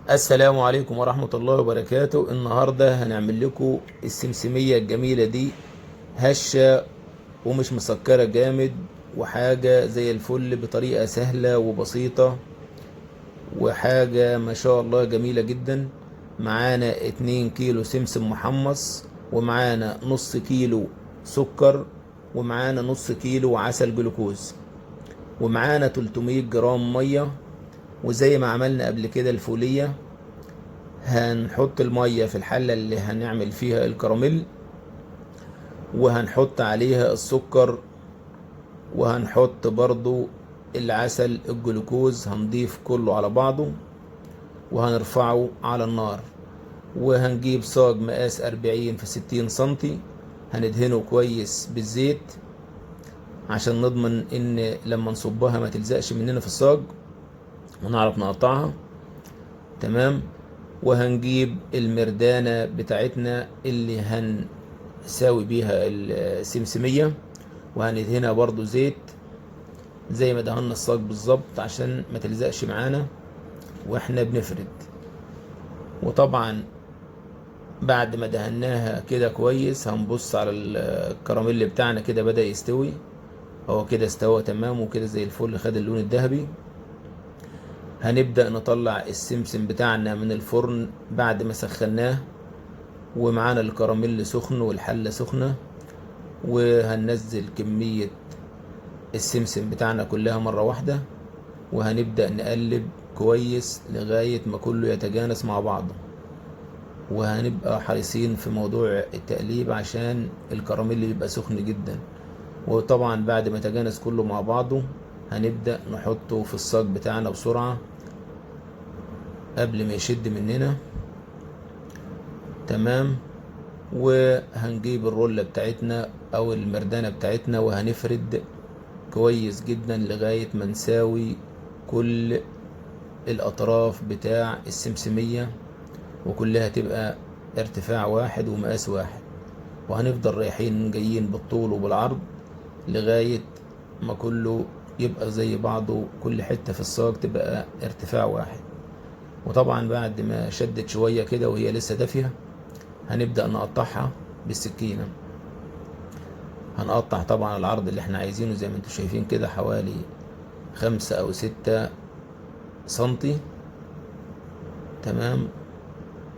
السلام عليكم ورحمة الله وبركاته. النهاردة هنعمل لكم السمسمية الجميلة دي، هشة ومش مسكرة جامد، وحاجة زي الفل بطريقة سهلة وبسيطة، وحاجة ما شاء الله جميلة جدا. معانا 2 كيلو سمسم محمص، ومعانا نص كيلو سكر، ومعانا نص كيلو عسل جلوكوز، ومعانا 300 جرام مية. وزي ما عملنا قبل كده الفولية، هنحط المية في الحلة اللي هنعمل فيها الكراميل، وهنحط عليها السكر، وهنحط برضو العسل الجلوكوز، هنضيف كله على بعضه وهنرفعه على النار. وهنجيب صاج مقاس 40 في 60 سنتي، هندهنه كويس بالزيت عشان نضمن ان لما نصبها ما تلزقش مننا في الصاج ونعرف نقطعها. تمام. وهنجيب المردانة بتاعتنا اللي هنساوي بيها السمسمية، وهندهنها برضو زيت زي ما دهنا الصاج بالظبط عشان ما تلزقش معانا واحنا بنفرد. وطبعا بعد ما دهناها كده كويس هنبص على الكراميل بتاعنا كده بدأ يستوي. هو كده استوى تمام وكده زي الفل، خد اللون الذهبي. هنبدأ نطلع السمسم بتاعنا من الفرن بعد ما سخناه، ومعانا الكراميل سخن والحلة سخنة، وهننزل كمية السمسم بتاعنا كلها مرة واحدة، وهنبدأ نقلب كويس لغاية ما كله يتجانس مع بعضه. وهنبقى حريصين في موضوع التقليب عشان الكراميل يبقى سخن جدا. وطبعا بعد ما يتجانس كله مع بعضه هنبدأ نحطه في الصاج بتاعنا بسرعة قبل ما يشد مننا. تمام. وهنجيب الرولة بتاعتنا او المردانة بتاعتنا وهنفرد كويس جدا لغاية ما نساوي كل الاطراف بتاع السمسمية، وكلها تبقى ارتفاع واحد ومقاس واحد. وهنفضل رايحين جايين بالطول وبالعرض لغاية ما كله يبقى زي بعضه، كل حتة في الصاج تبقى ارتفاع واحد. وطبعا بعد ما شدت شوية كده وهي لسه دافية هنبدأ نقطعها بالسكينة. هنقطع طبعا العرض اللي احنا عايزينه زي ما انتم شايفين كده، حوالي 5 أو 6 سنتي. تمام.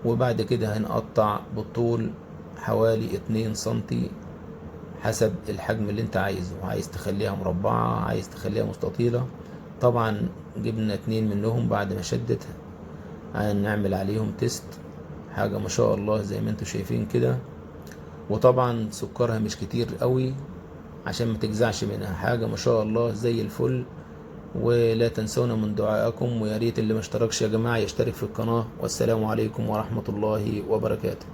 وبعد كده هنقطع بالطول حوالي 2 سنتي حسب الحجم اللي انت عايزه، عايز تخليها مربعة عايز تخليها مستطيلة. طبعا جبنا 2 منهم بعد ما شدتها، هنعمل عليهم تيست. حاجة ما شاء الله زي ما انتم شايفين كده. وطبعا سكرها مش كتير قوي عشان ما تجزعش منها، حاجة ما شاء الله زي الفل. ولا تنسونا من دعائكم، ويا ريت اللي ما اشتركش يا جماعة يشترك في القناة. والسلام عليكم ورحمة الله وبركاته.